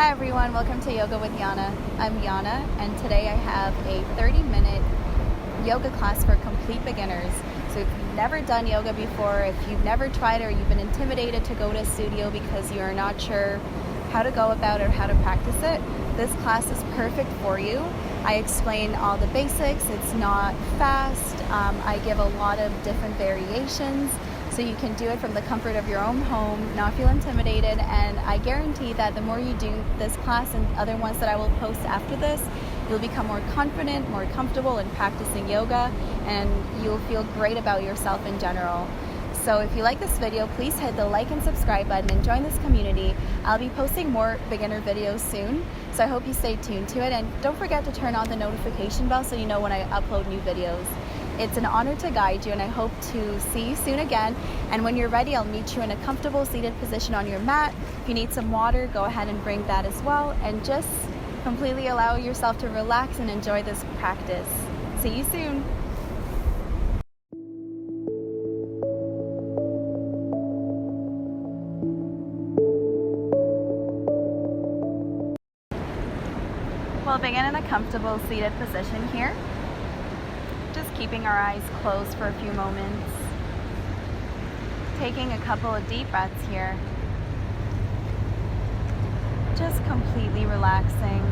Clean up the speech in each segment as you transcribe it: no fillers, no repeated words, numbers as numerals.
Hi everyone, welcome to Yoga with Yana. I'm Yana, and today I have a 30-minute yoga class for complete beginners. So if you've never done yoga before, if you've never tried or you've been intimidated to go to a studio because you're not sure how to go about it or how to practice it, this class is perfect for you. I explain all the basics, it's not fast, I give a lot of different variations. So you can do it from the comfort of your own home, not feel intimidated, and I guarantee that the more you do this class and other ones that I will post after this, you'll become more confident, more comfortable in practicing yoga, and you'll feel great about yourself in general. So if you like this video, please hit the like and subscribe button and join this community. I'll be posting more beginner videos soon, so I hope you stay tuned to it, and don't forget to turn on the notification bell so you know when I upload new videos. It's an honor to guide you, and I hope to see you soon again. And when you're ready, I'll meet you in a comfortable seated position on your mat. If you need some water, go ahead and bring that as well, and just completely allow yourself to relax and enjoy this practice. See you soon. We'll begin in a comfortable seated position here. Just keeping our eyes closed for a few moments. Taking a couple of deep breaths here. Just completely relaxing.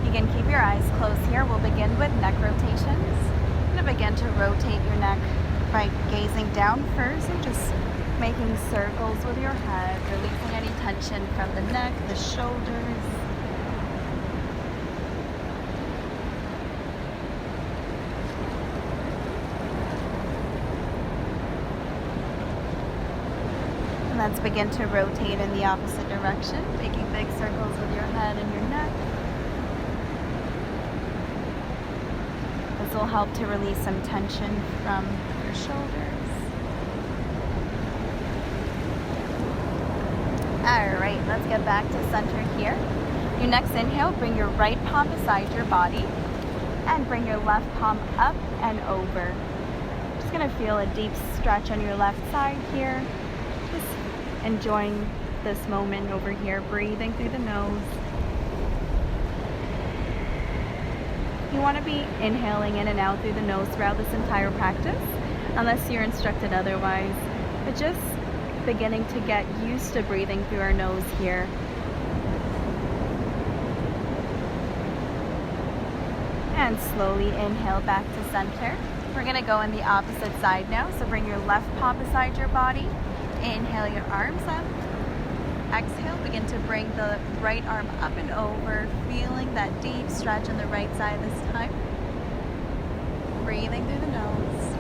You can keep your eyes closed here. We'll begin with neck rotations. I'm going to begin to rotate your neck by gazing down first and just making circles with your head, releasing any tension from the neck, the shoulders. And let's begin to rotate in the opposite direction, making big circles with your head and your neck. This will help to release some tension from your shoulders. Alright, let's get back to center here. Your next inhale, bring your right palm beside your body and bring your left palm up and over. Just going to feel a deep stretch on your left side here. Just enjoying this moment over here, breathing through the nose. You want to be inhaling in and out through the nose throughout this entire practice, unless you're instructed otherwise. But just beginning to get used to breathing through our nose here. And slowly inhale back to center. We're going to go in the opposite side now. So bring your left palm beside your body. Inhale your arms up. Exhale, begin to bring the right arm up and over, feeling that deep stretch on the right side this time. Breathing through the nose.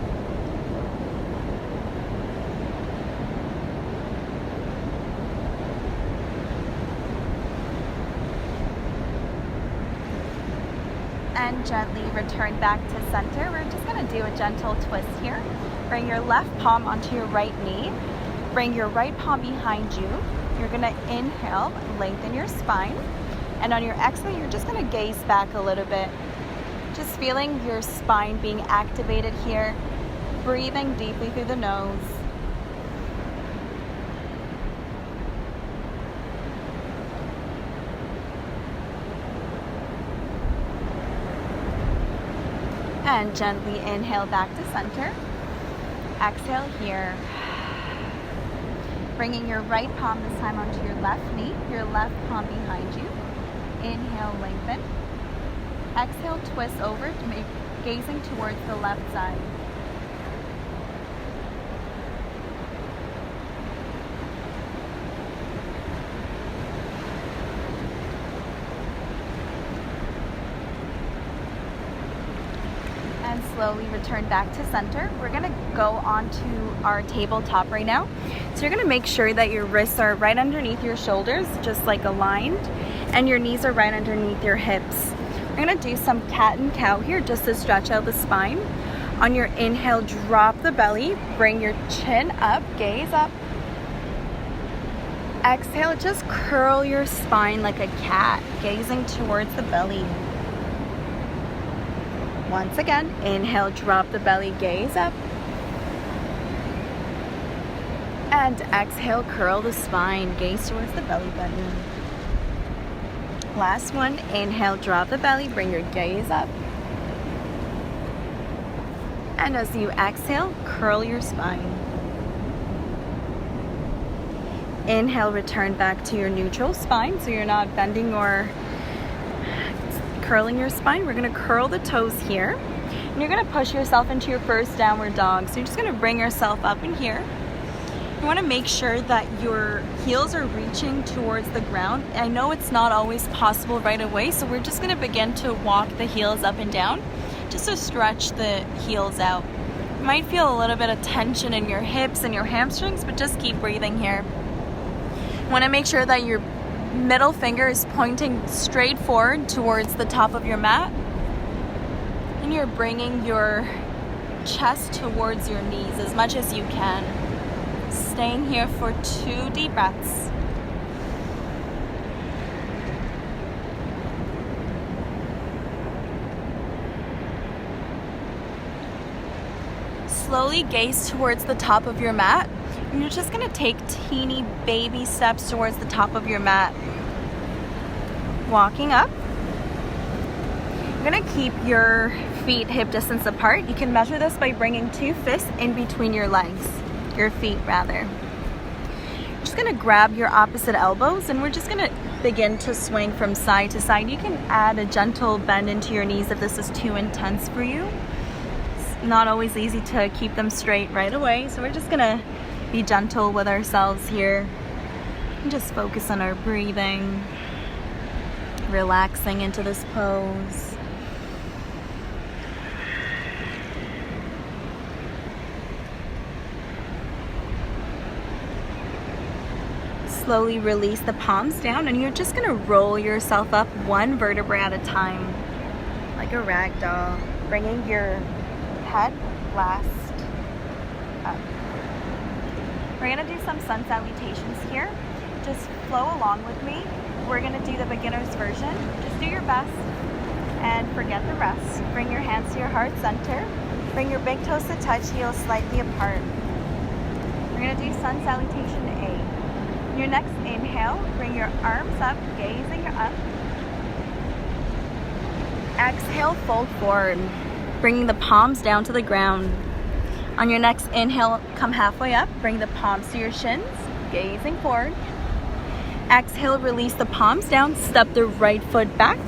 And gently return back to center. We're just going to do a gentle twist here. Bring your left palm onto your right knee. Bring your right palm behind you. You're going to inhale, lengthen your spine. And on your exhale, you're just going to gaze back a little bit. Just feeling your spine being activated here. Breathing deeply through the nose. And gently inhale back to center. Exhale here. Bringing your right palm this time onto your left knee, your left palm behind you. Inhale, lengthen. Exhale, twist over to make gazing towards the left side. And slowly return back to center. We're going to go onto our tabletop right now. So you're going to make sure that your wrists are right underneath your shoulders, just like aligned, and your knees are right underneath your hips. We're going to do some cat and cow here just to stretch out the spine. On your inhale, drop the belly, bring your chin up, gaze up. Exhale, just curl your spine like a cat, gazing towards the belly. Once again, inhale, drop the belly, gaze up. And exhale, curl the spine, gaze towards the belly button. Last one, inhale, drop the belly, bring your gaze up. And as you exhale, curl your spine. Inhale, return back to your neutral spine, so you're not bending or curling your spine. We're gonna curl the toes here. And you're gonna push yourself into your first downward dog. So you're just gonna bring yourself up in here. You wanna make sure that your heels are reaching towards the ground. I know it's not always possible right away, so we're just gonna begin to walk the heels up and down, just to stretch the heels out. You might feel a little bit of tension in your hips and your hamstrings, but just keep breathing here. You wanna make sure that your middle finger is pointing straight forward towards the top of your mat. And you're bringing your chest towards your knees as much as you can. Staying here for 2 deep breaths. Slowly gaze towards the top of your mat. And you're just gonna take teeny baby steps towards the top of your mat. Walking up. You're gonna keep your feet hip distance apart. You can measure this by bringing 2 fists in between your legs. Your feet rather. Just gonna grab your opposite elbows and we're just gonna begin to swing from side to side. You can add a gentle bend into your knees if this is too intense for you. It's not always easy to keep them straight right away, so we're just gonna be gentle with ourselves here and just focus on our breathing, relaxing into this pose. Slowly release the palms down and you're just gonna roll yourself up 1 vertebra at a time, like a rag doll, bringing your head last up. We're gonna do some sun salutations here. Just flow along with me. We're gonna do the beginner's version. Just do your best and forget the rest. Bring your hands to your heart center. Bring your big toes to touch, heels slightly apart. We're gonna do sun salutation A. Your next inhale, bring your arms up, gazing up. Exhale, fold forward, bringing the palms down to the ground. On your next inhale, come halfway up, bring the palms to your shins, gazing forward. Exhale, release the palms down, step the right foot back,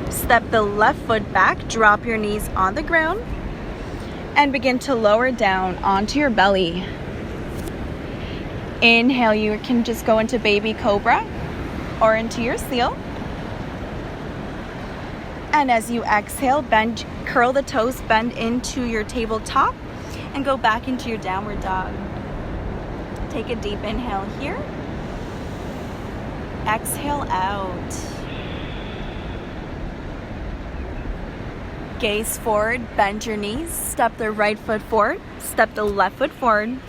step the left foot back, drop your knees on the ground, and begin to lower down onto your belly. Inhale, you can just go into baby cobra or into your seal. And as you exhale, bend, curl the toes, bend into your tabletop and go back into your downward dog. Take a deep inhale here. Exhale out. Gaze forward, bend your knees, step the right foot forward, step the left foot forward.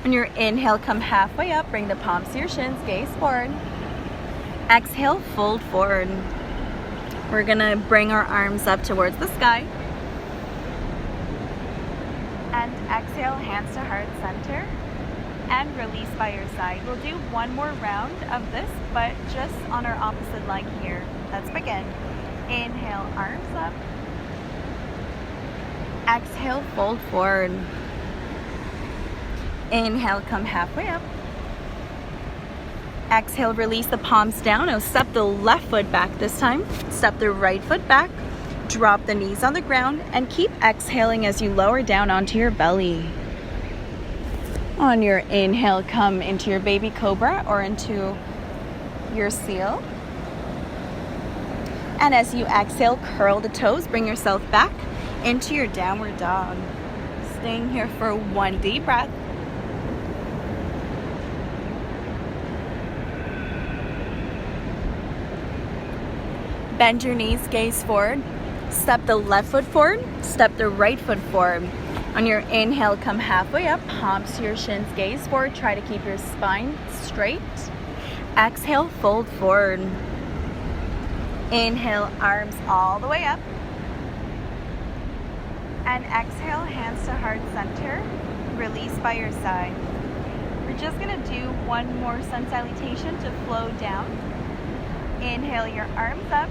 On your inhale, come halfway up, bring the palms to your shins, gaze forward. Exhale, fold forward. We're gonna bring our arms up towards the sky. And exhale, hands to heart center. And release by your side. We'll do 1 more round of this, but just on our opposite leg here. Let's begin. Inhale, arms up. Exhale, fold forward. Inhale, come halfway up. Exhale, release the palms down. Now step the left foot back this time. Step the right foot back. Drop the knees on the ground and keep exhaling as you lower down onto your belly. On your inhale, come into your baby cobra or into your seal. And as you exhale, curl the toes, bring yourself back into your downward dog. Staying here for 1 deep breath. Bend your knees, gaze forward. Step the left foot forward, step the right foot forward. On your inhale, come halfway up, palms to your shins, gaze forward. Try to keep your spine straight. Exhale, fold forward. Inhale, arms all the way up. And exhale, hands to heart center. Release by your side. We're just gonna do one more sun salutation to flow down. Inhale your arms up.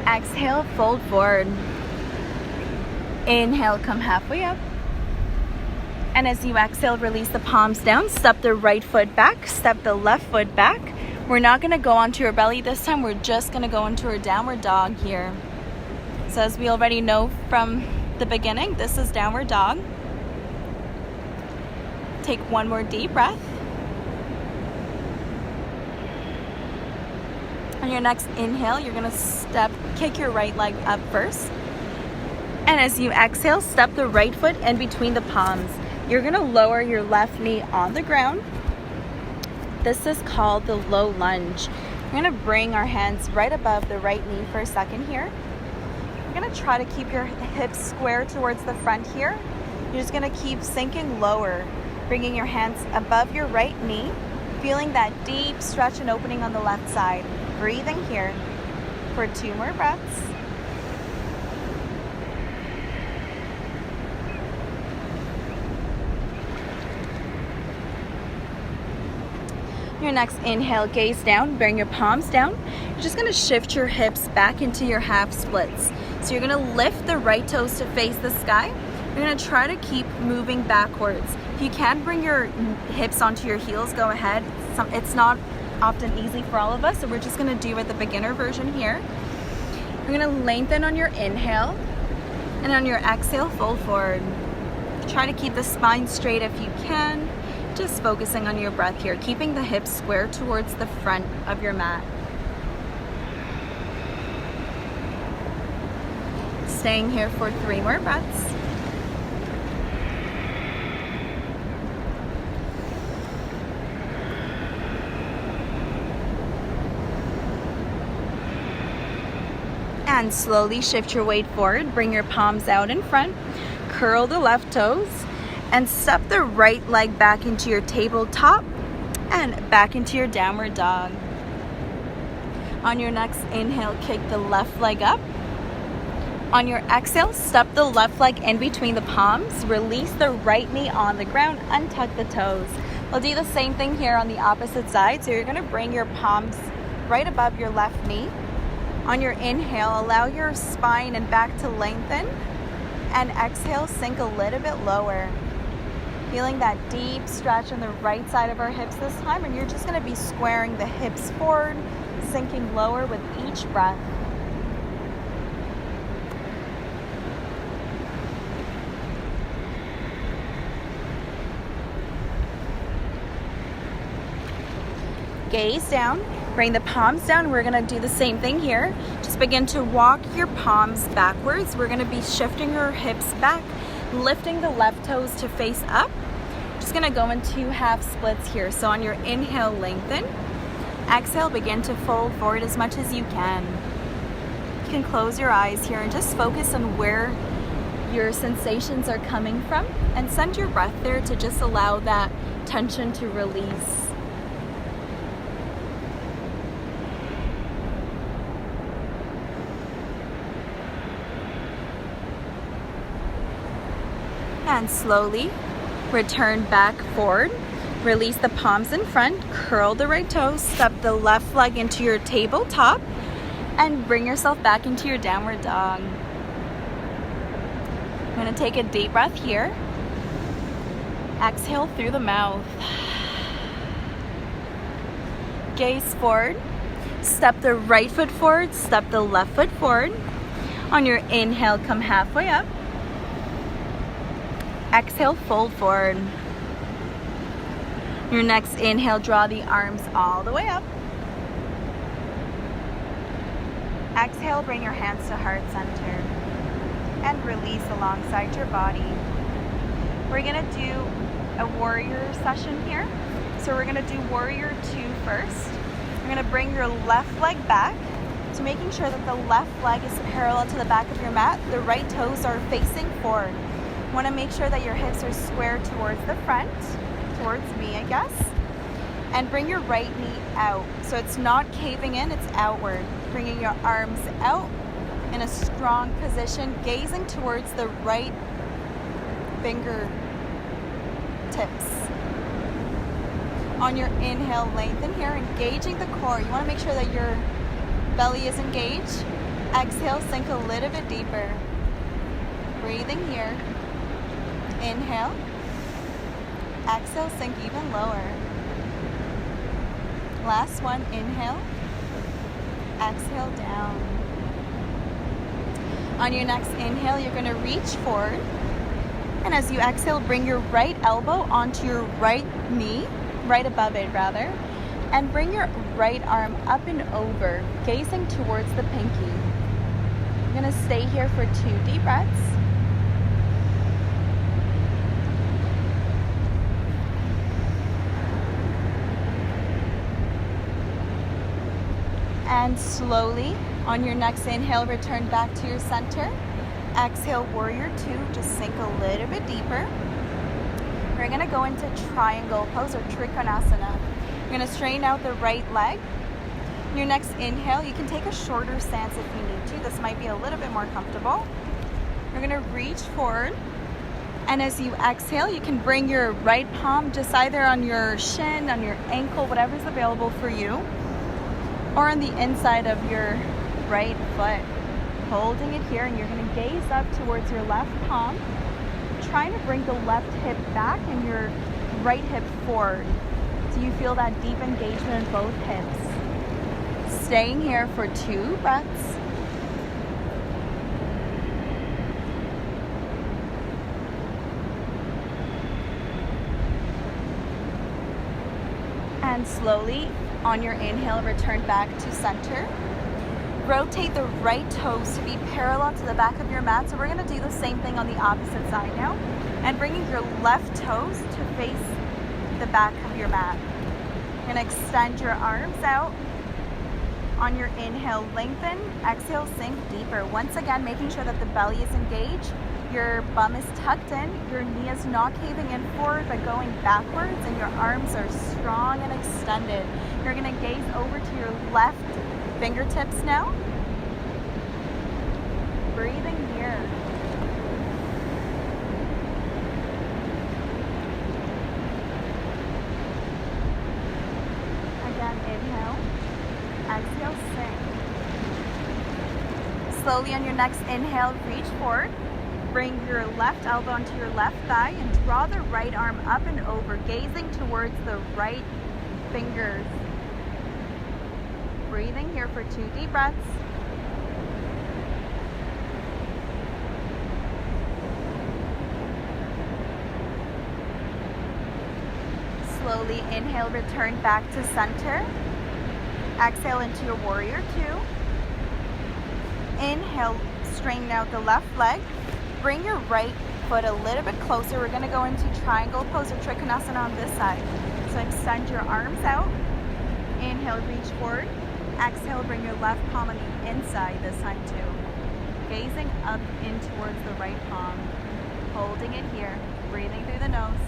Exhale, fold forward. Inhale, come halfway up. And as you exhale, release the palms down. Step the right foot back, step the left foot back. We're not gonna go onto your belly this time. We're just gonna go into our downward dog here. So as we already know from the beginning, this is downward dog. Take one more deep breath. On your next inhale, you're gonna kick your right leg up first. And as you exhale, step the right foot in between the palms. You're gonna lower your left knee on the ground. This is called the low lunge. We're gonna bring our hands right above the right knee for a second here. You're gonna try to keep your hips square towards the front here. You're just gonna keep sinking lower, bringing your hands above your right knee, feeling that deep stretch and opening on the left side. Breathing here for 2 more breaths. Your next inhale, gaze down, bring your palms down. You're just gonna shift your hips back into your half splits. So you're gonna lift the right toes to face the sky. You're gonna try to keep moving backwards. If you can bring your hips onto your heels, go ahead. It's not often easy for all of us, so we're just gonna do it the beginner version here. You're gonna lengthen on your inhale, and on your exhale, fold forward. Try to keep the spine straight if you can. Just focusing on your breath here, keeping the hips square towards the front of your mat. Staying here for 3 more breaths. And slowly shift your weight forward. Bring your palms out in front. Curl the left toes. And step the right leg back into your tabletop. And back into your downward dog. On your next inhale, kick the left leg up. On your exhale, step the left leg in between the palms. Release the right knee on the ground. Untuck the toes. We'll do the same thing here on the opposite side. So you're going to bring your palms right above your left knee. On your inhale, allow your spine and back to lengthen. And exhale, sink a little bit lower. Feeling that deep stretch on the right side of our hips this time. And you're just going to be squaring the hips forward, sinking lower with each breath. Gaze down, bring the palms down. We're gonna do the same thing here. Just begin to walk your palms backwards. We're gonna be shifting your hips back, lifting the left toes to face up. Just gonna go into half splits here. So on your inhale, lengthen. Exhale, begin to fold forward as much as you can. You can close your eyes here and just focus on where your sensations are coming from and send your breath there to just allow that tension to release. And slowly return back forward. Release the palms in front, curl the right toes, step the left leg into your tabletop, and bring yourself back into your downward dog. I'm gonna take a deep breath here. Exhale through the mouth. Gaze forward. Step the right foot forward, step the left foot forward. On your inhale, come halfway up. Exhale, fold forward. Your next inhale, draw the arms all the way up. Exhale, bring your hands to heart center. And release alongside your body. We're gonna do a warrior session here. So we're gonna do warrior 2 first. You're gonna bring your left leg back. So making sure that the left leg is parallel to the back of your mat. The right toes are facing forward. You want to make sure that your hips are square towards the front, towards me, I guess. And bring your right knee out. So it's not caving in, it's outward. Bringing your arms out in a strong position, gazing towards the right finger tips. On your inhale, lengthen here, engaging the core. You want to make sure that your belly is engaged. Exhale, sink a little bit deeper. Breathing here. Inhale. Exhale, sink even lower. Last one, inhale. Exhale, down. On your next inhale, you're going to reach forward. And as you exhale, bring your right elbow onto your right knee, right above it rather, and bring your right arm up and over, gazing towards the pinky. You're going to stay here for 2 deep breaths. And slowly, on your next inhale, return back to your center. Exhale, warrior 2, just sink a little bit deeper. We're going to go into triangle pose or trikonasana. You're going to straighten out the right leg. Your next inhale, you can take a shorter stance if you need to. This might be a little bit more comfortable. You're going to reach forward. And as you exhale, you can bring your right palm just either on your shin, on your ankle, whatever's available for you, or on the inside of your right foot. Holding it here, and you're going to gaze up towards your left palm, trying to bring the left hip back and your right hip forward. So you feel that deep engagement in both hips. Staying here for 2 breaths. And slowly, on your inhale, return back to center. Rotate the right toes to be parallel to the back of your mat. So we're going to do the same thing on the opposite side now. And bringing your left toes to face the back of your mat. You're going to extend your arms out. On your inhale, lengthen. Exhale, sink deeper. Once again, making sure that the belly is engaged. Your bum is tucked in. Your knee is not caving in forward, but going backwards. And your arms are strong and extended. You're going to gaze over to your left fingertips now. Breathing here. Again, inhale. Exhale, sink. Slowly on your next inhale, reach forward. Bring your left elbow onto your left thigh and draw the right arm up and over, gazing towards the right fingers. Breathing here for 2 deep breaths. Slowly inhale, return back to center. Exhale into your warrior 2. Inhale, straighten out the left leg. Bring your right foot a little bit closer. We're going to go into triangle pose or trikonasana on this side. So extend your arms out. Inhale, reach forward. Exhale, bring your left palm on the inside this time too. Gazing up in towards the right palm. Holding it here. Breathing through the nose.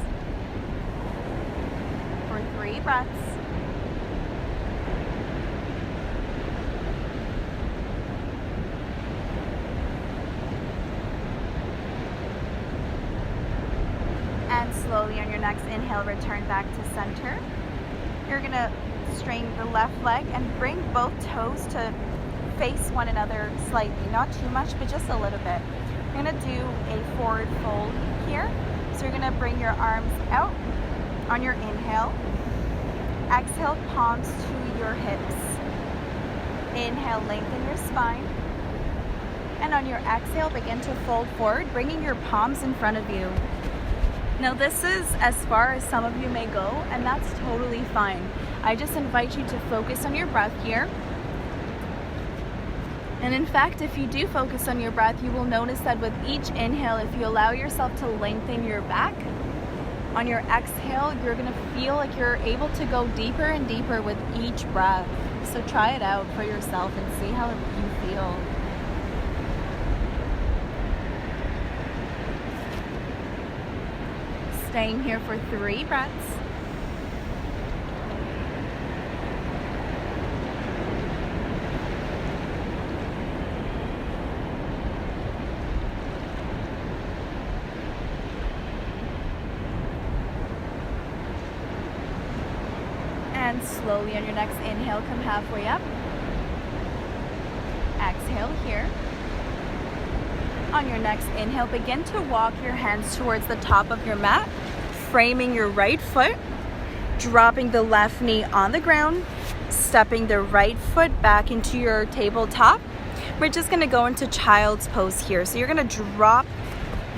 For 3 breaths. And slowly on your next inhale, return back to center. You're going to straighten the left leg and bring both toes to face one another slightly. Not too much, but just a little bit. You're going to do a forward fold here. So you're going to bring your arms out on your inhale. Exhale, palms to your hips. Inhale, lengthen your spine. And on your exhale, begin to fold forward, bringing your palms in front of you. Now this is as far as some of you may go, and that's totally fine. I just invite you to focus on your breath here. And in fact, if you do focus on your breath, you will notice that with each inhale, if you allow yourself to lengthen your back, on your exhale, you're going to feel like you're able to go deeper and deeper with each breath. So try it out for yourself and see how you feel. Staying here for 3 breaths. And slowly on your next inhale, come halfway up. Exhale here. On your next inhale, begin to walk your hands towards the top of your mat, framing your right foot, dropping the left knee on the ground, stepping the right foot back into your tabletop. We're just gonna go into child's pose here. So you're gonna drop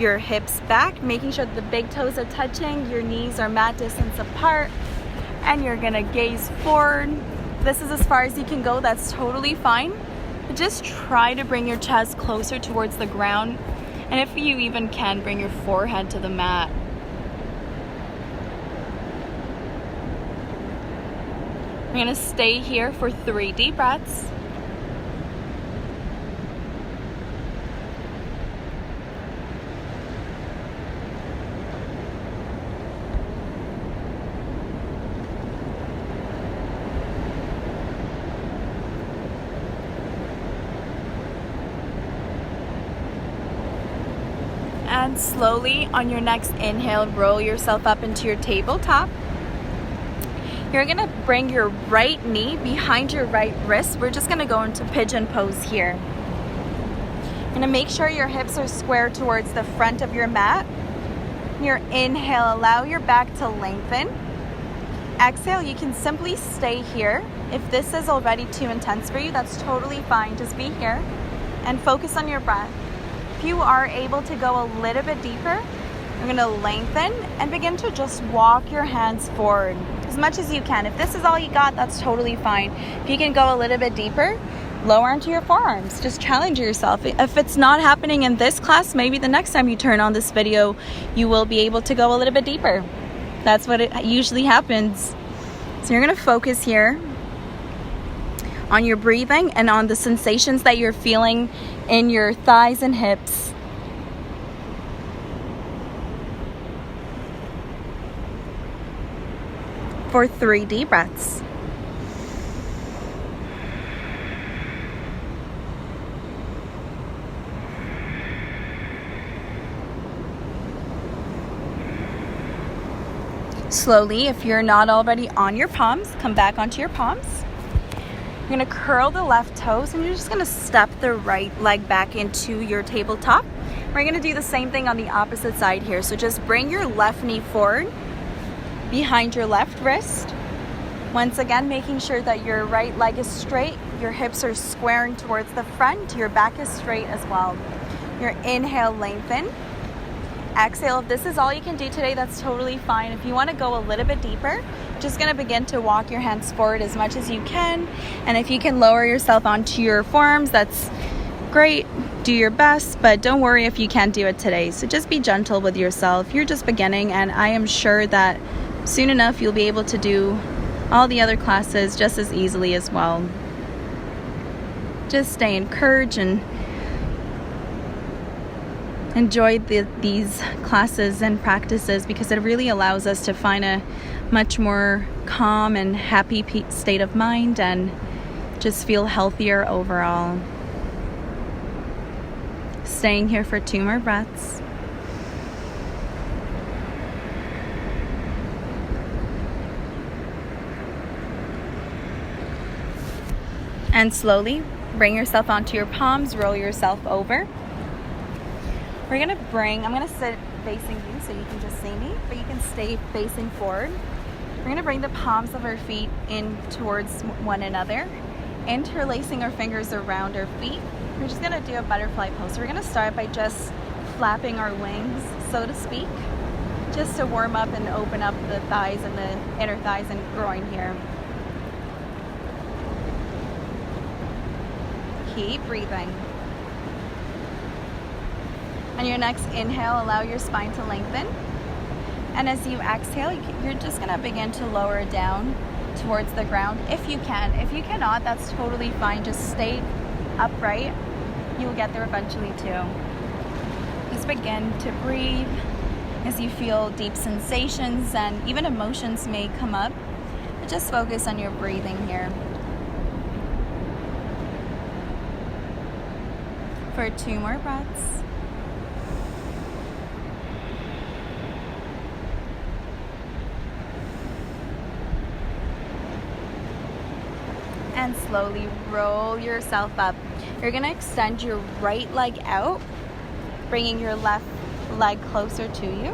your hips back, making sure that the big toes are touching, your knees are mat distance apart, and you're gonna gaze forward. This is as far as you can go, that's totally fine. But just try to bring your chest closer towards the ground, and if you even can, bring your forehead to the mat. We're gonna stay here for 3 deep breaths. And slowly on your next inhale, roll yourself up into your tabletop. You're gonna bring your right knee behind your right wrist. We're just gonna go into pigeon pose here. You're gonna make sure your hips are square towards the front of your mat. Your inhale, allow your back to lengthen. Exhale, you can simply stay here. If this is already too intense for you, that's totally fine. Just be here and focus on your breath. If you are able to go a little bit deeper, you're gonna lengthen and begin to just walk your hands forward as much as you can. If this is all you got, that's totally fine. If you can go a little bit deeper, lower into your forearms. Just challenge yourself. If it's not happening in this class, maybe the next time you turn on this video, you will be able to go a little bit deeper. That's what it usually happens. So you're gonna focus here on your breathing and on the sensations that you're feeling in your thighs and hips. For 3 deep breaths. Slowly, if you're not already on your palms, come back onto your palms. You're gonna curl the left toes and you're just gonna step the right leg back into your tabletop. We're gonna do the same thing on the opposite side here. So just bring your left knee forward behind your left wrist. Once again, making sure that your right leg is straight, your hips are squaring towards the front, your back is straight as well. Your inhale, lengthen. Exhale, if this is all you can do today, that's totally fine. If you want to go a little bit deeper, just going to begin to walk your hands forward as much as you can. And if you can lower yourself onto your forearms, that's great. Do your best, but don't worry if you can't do it today. So just be gentle with yourself. You're just beginning, and I am sure that soon enough you'll be able to do all the other classes just as easily as well. Just stay encouraged and enjoy these classes and practices, because it really allows us to find a much more calm and happy state of mind and just feel healthier overall. Staying here for 2 more breaths. And slowly bring yourself onto your palms, roll yourself over. I'm gonna sit facing you so you can just see me, but you can stay facing forward. We're gonna bring the palms of our feet in towards one another, interlacing our fingers around our feet. We're just gonna do a butterfly pose. So we're gonna start by just flapping our wings, so to speak, just to warm up and open up the thighs and the inner thighs and groin here. Keep breathing. On your next inhale, allow your spine to lengthen. And as you exhale, you're just gonna begin to lower down towards the ground if you can. If you cannot, that's totally fine. Just stay upright. You will get there eventually too. Just begin to breathe as you feel deep sensations and even emotions may come up. But just focus on your breathing here. For 2 more breaths. And slowly roll yourself up. You're gonna extend your right leg out, bringing your left leg closer to you.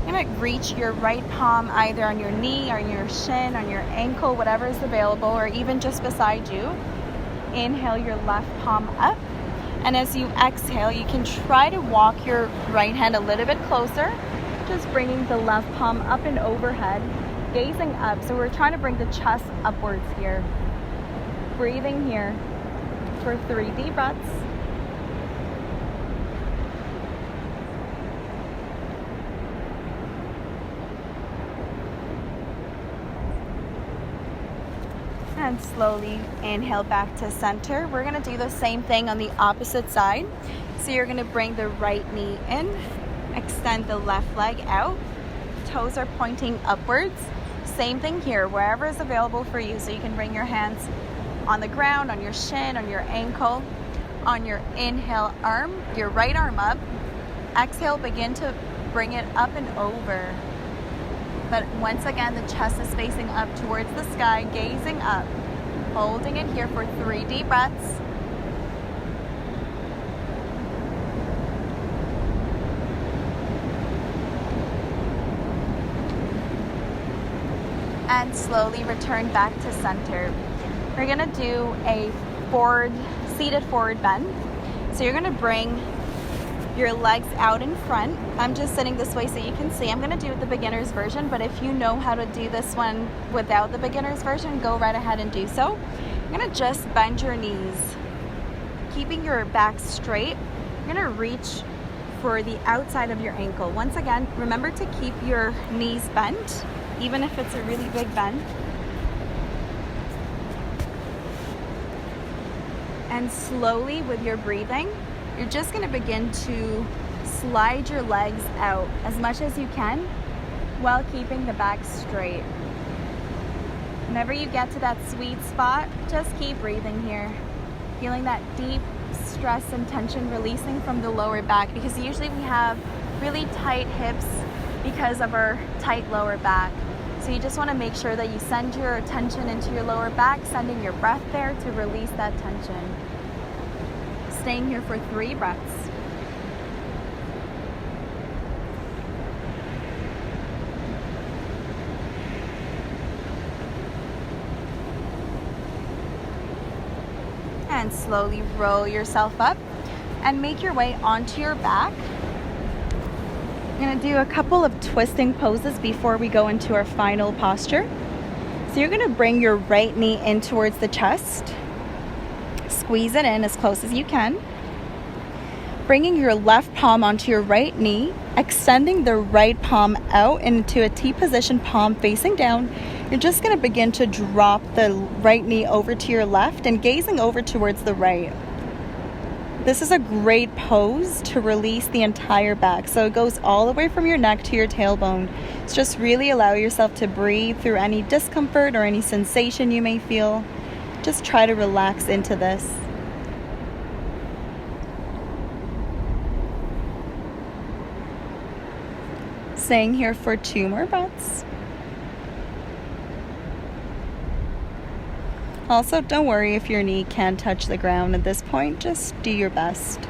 You're gonna reach your right palm either on your knee, on your shin, on your ankle, whatever is available, or even just beside you. Inhale your left palm up. And as you exhale, you can try to walk your right hand a little bit closer, just bringing the left palm up and overhead, gazing up. So we're trying to bring the chest upwards here. Breathing here for 3 deep breaths. And slowly inhale back to center. We're gonna do the same thing on the opposite side. So you're gonna bring the right knee in, extend the left leg out, toes are pointing upwards. Same thing here, wherever is available for you. So you can bring your hands on the ground, on your shin, on your ankle, on your inhale arm, your right arm up. Exhale, begin to bring it up and over. But once again, the chest is facing up towards the sky, gazing up. Holding it here for 3 deep breaths. And slowly return back to center. We're gonna do a seated forward bend. So you're gonna bring your legs out in front. I'm just sitting this way so you can see. I'm gonna do the beginner's version, but if you know how to do this one without the beginner's version, go right ahead and do so. You're gonna just bend your knees, keeping your back straight. You're gonna reach for the outside of your ankle. Once again, remember to keep your knees bent, even if it's a really big bend. And slowly with your breathing, you're just gonna begin to slide your legs out as much as you can while keeping the back straight. Whenever you get to that sweet spot, just keep breathing here. Feeling that deep stress and tension releasing from the lower back, because usually we have really tight hips because of our tight lower back. So you just wanna make sure that you send your attention into your lower back, sending your breath there to release that tension. Staying here for 3 breaths. And slowly roll yourself up and make your way onto your back. I'm gonna do a couple of twisting poses before we go into our final posture. So you're gonna bring your right knee in towards the chest. Squeeze it in as close as you can. Bringing your left palm onto your right knee, extending the right palm out into a T position, palm facing down. You're just going to begin to drop the right knee over to your left and gazing over towards the right. This is a great pose to release the entire back. So it goes all the way from your neck to your tailbone. So just really allow yourself to breathe through any discomfort or any sensation you may feel. Just try to relax into this. Staying here for 2 more breaths. Also, don't worry if your knee can't touch the ground at this point. Just do your best.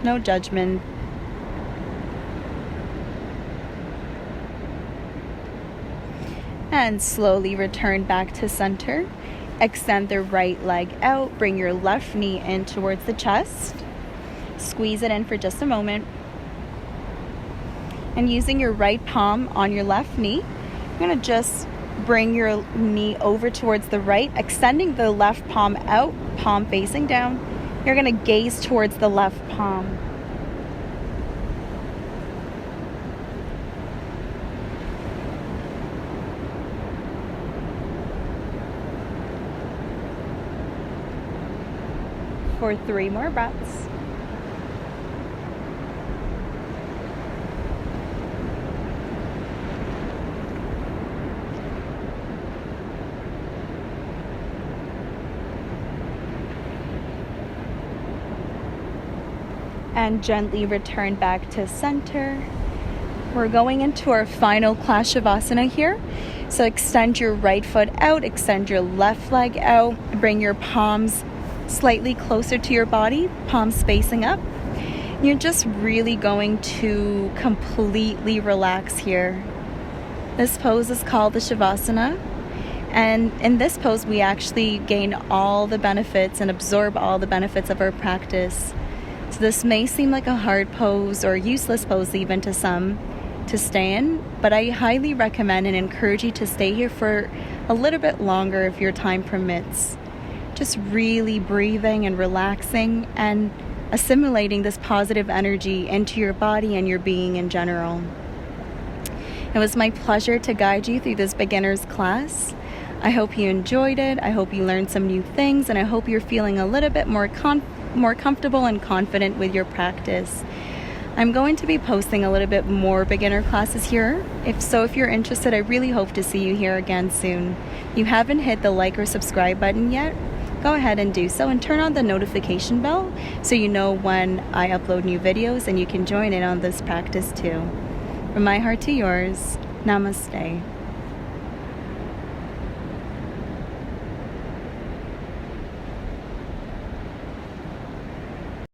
No judgment. And slowly return back to center. Extend the right leg out. Bring your left knee in towards the chest. Squeeze it in for just a moment. And using your right palm on your left knee, you're going to just bring your knee over towards the right, extending the left palm out, palm facing down. You're going to gaze towards the left palm. For 3 more breaths. And gently return back to center. We're going into our final class Shavasana here. So extend your right foot out, extend your left leg out, bring your palms slightly closer to your body, palms facing up. You're just really going to completely relax here. This pose is called the Shavasana, and in this pose we actually gain all the benefits and absorb all the benefits of our practice. So this may seem like a hard pose or useless pose even to some to stay in, but I highly recommend and encourage you to stay here for a little bit longer if your time permits. Just really breathing and relaxing and assimilating this positive energy into your body and your being in general. It was my pleasure to guide you through this beginner's class. I hope you enjoyed it. I hope you learned some new things, and I hope you're feeling a little bit more comfortable and confident with your practice. I'm going to be posting a little bit more beginner classes here. If you're interested, I really hope to see you here again soon. If you haven't hit the like or subscribe button yet, go ahead and do so, and turn on the notification bell so you know when I upload new videos and you can join in on this practice too. From my heart to yours, Namaste.